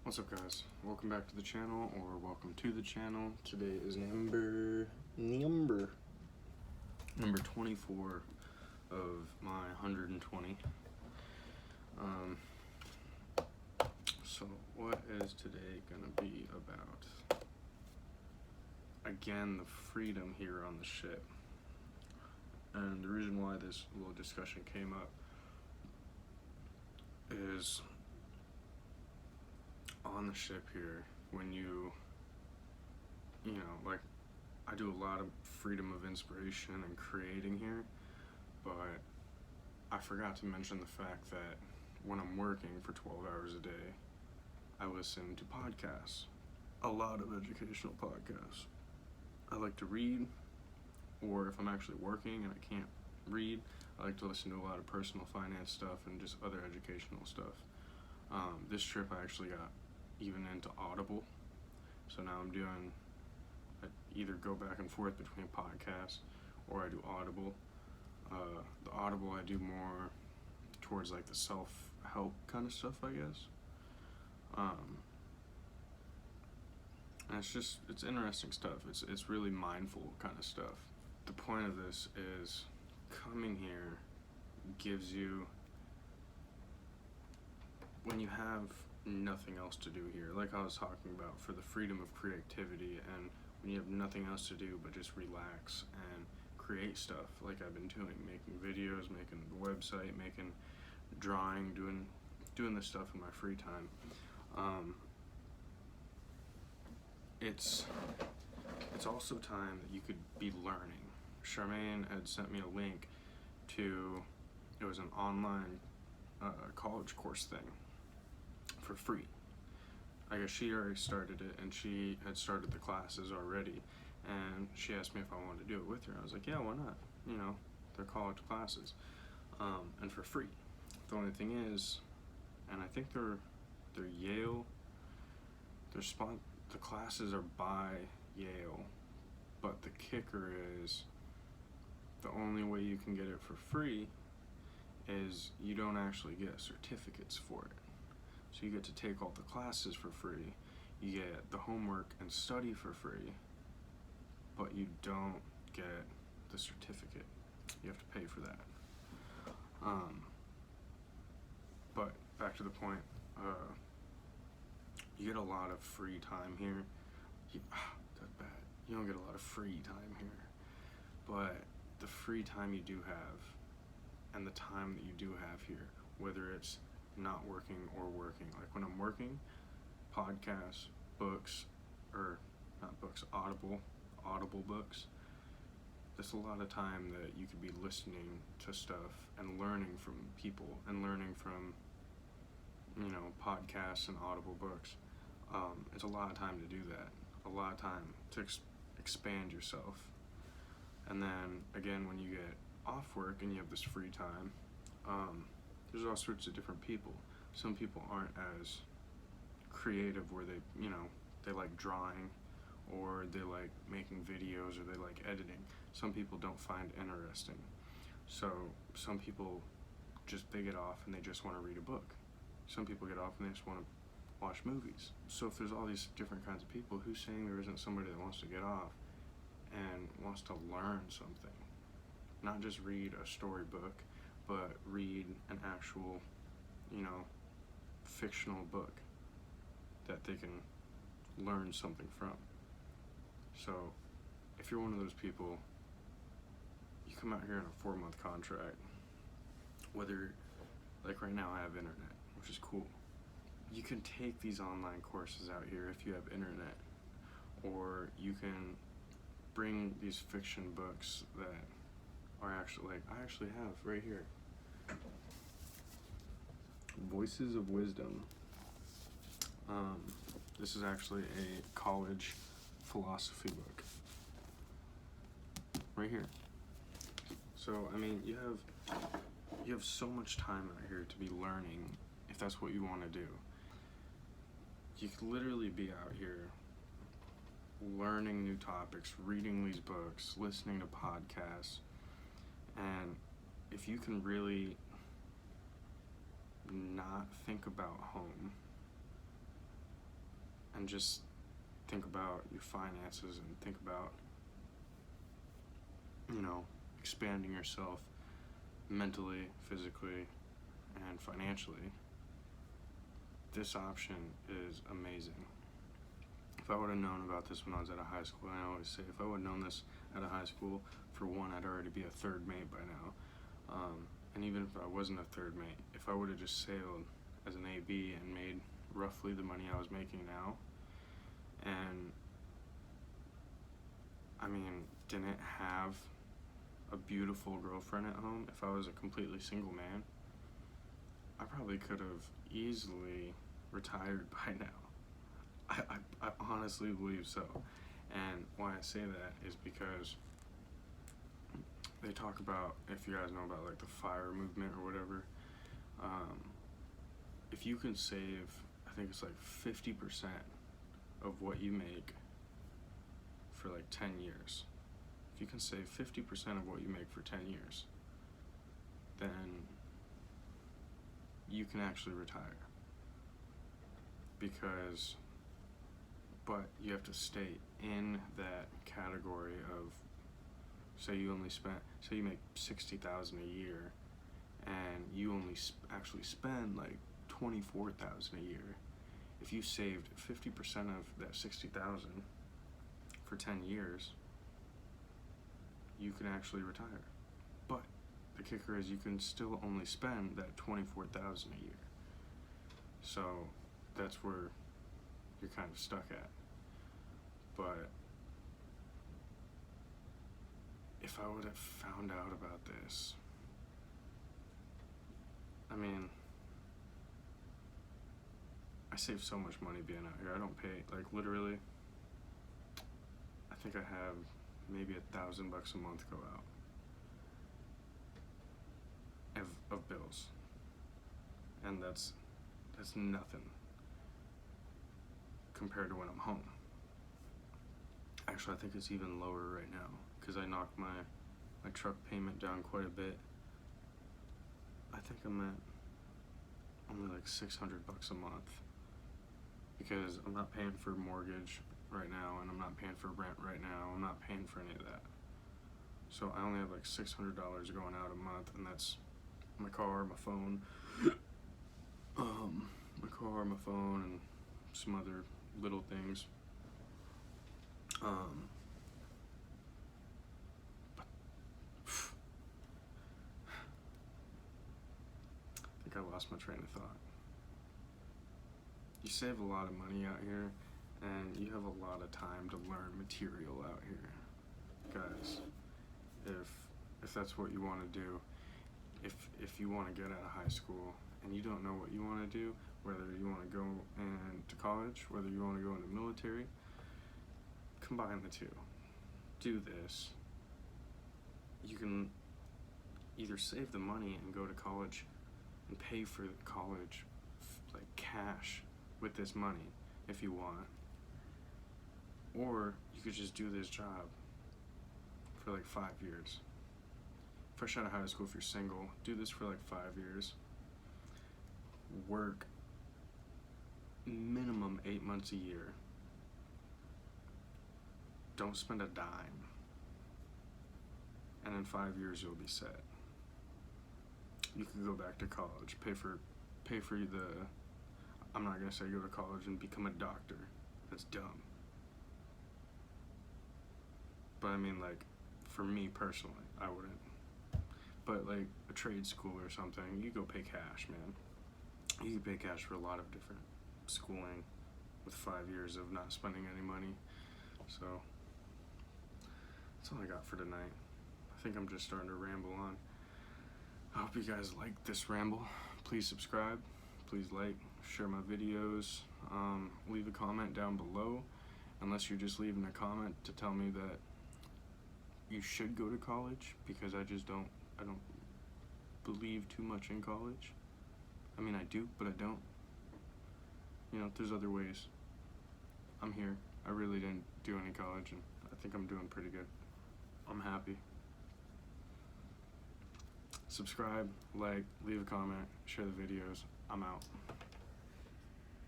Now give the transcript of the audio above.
What's up, guys? Welcome back to the channel, or welcome to the channel. Today is number 24 of my 120. So what is today gonna be about? Again, the freedom here on the ship. And the reason why this little discussion came up is on the ship here, when you know, like, I do a lot of freedom of inspiration and creating here, but I forgot to mention the fact that when I'm working for 12 hours a day, I listen to podcasts, a lot of educational podcasts. I like to read, or if I'm actually working and I can't read, I like to listen to a lot of personal finance stuff and just other educational stuff. This trip I actually got even into Audible, so now I either go back and forth between podcasts or I do Audible. The Audible I do more towards like the self-help kind of stuff, I guess. And it's interesting stuff. It's really mindful kind of stuff. The point of this is coming here gives you, when you have nothing else to do here, like I was talking about, for the freedom of creativity, and when you have nothing else to do but just relax and create stuff like I've been doing, making videos, making the website, making drawing, doing this stuff in my free time. It's also time that you could be learning. Charmaine had sent me a link to, it was an online college course thing for free. I guess she already started it, and she had started the classes already, and she asked me if I wanted to do it with her. I was like, yeah, why not? You know, they're college classes, and for free. The only thing is, and I think they're Yale, the classes are by Yale, but the kicker is, the only way you can get it for free is you don't actually get certificates for it. So you get to take all the classes for free, you get the homework and study for free, but you don't get the certificate. You have to pay for that. But back to the point, you get a lot of free time here. That's bad. You don't get a lot of free time here, but the free time you do have, and the time that you do have here, whether it's not working or working, like when I'm working, podcasts, books, or not books, audible books, that's a lot of time that you could be listening to stuff and learning from people and learning from, you know, podcasts and audible books. It's a lot of time to do that, a lot of time to expand yourself. And then again, when you get off work and you have this free time, there's all sorts of different people. Some people aren't as creative, where they like drawing, or they like making videos, or they like editing. Some people don't find interesting. So some people they get off and they just want to read a book. Some people get off and they just want to watch movies. So if there's all these different kinds of people, who's saying there isn't somebody that wants to get off and wants to learn something? Not just read a storybook, but read an actual, fictional book that they can learn something from. So if you're one of those people, you come out here on a 4-month contract, whether, like right now I have internet, which is cool. You can take these online courses out here if you have internet, or you can bring these fiction books that are actually, like, I actually have right here, Voices of Wisdom. This is actually a college philosophy book right here. So I mean, you have so much time out here to be learning, if that's what you want to do. You could literally be out here learning new topics, reading these books, listening to podcasts, and if you can really not think about home and just think about your finances and think about, expanding yourself mentally, physically, and financially, this option is amazing. If I would have known about this when I was at a high school, and I always say, if I would have known this at a high school, for one, I'd already be a third mate by now. And even if I wasn't a third mate, if I would have just sailed as an AB and made roughly the money I was making now, and didn't have a beautiful girlfriend at home, if I was a completely single man, I probably could have easily retired by now. I honestly believe so. And why I say that is because they talk about, if you guys know about like the FIRE movement or whatever, if you can save, I think it's like 50% of what you make for like 10 years, if you can save 50% of what you make for 10 years, then you can actually retire. But you have to stay in that category of, say you make $60,000 a year, and you only actually spend like $24,000 a year. If you saved 50% of that $60,000 for 10 years, you can actually retire. But the kicker is you can still only spend that $24,000 a year. So that's where you're kind of stuck at. But if I would have found out about this, I save so much money being out here. I don't pay, like, literally, I think I have maybe $1,000 a month go out of bills, and that's nothing compared to when I'm home. Actually, I think it's even lower right now because I knocked my truck payment down quite a bit. I think I'm at only like $600 a month because I'm not paying for mortgage right now, and I'm not paying for rent right now. I'm not paying for any of that. So I only have like $600 going out a month, and that's my car, my phone, and some other little things. I think I lost my train of thought. You save a lot of money out here, and you have a lot of time to learn material out here, guys. If that's what you want to do, if you want to get out of high school and you don't know what you want to do, whether you want to go into college, whether you want to go into military, combine the two. Do this. You can either save the money and go to college and pay for the college like cash with this money if you want, or you could just do this job for like 5 years. Fresh out of high school, if you're single, do this for like 5 years. Work minimum 8 months a year. Don't spend a dime. And in 5 years you'll be set. You can go back to college, pay for the, I'm not gonna say go to college and become a doctor. That's dumb. But like, for me personally, I wouldn't. But like a trade school or something, you go pay cash, man. You can pay cash for a lot of different schooling with 5 years of not spending any money. So that's all I got for tonight. I think I'm just starting to ramble on. I hope you guys like this ramble. Please subscribe, please like, share my videos, leave a comment down below, unless you're just leaving a comment to tell me that you should go to college, because I don't believe too much in college. I do, but I don't. There's other ways. I'm here. I really didn't do any college, and I think I'm doing pretty good. I'm happy. Subscribe, like, leave a comment, share the videos. I'm out.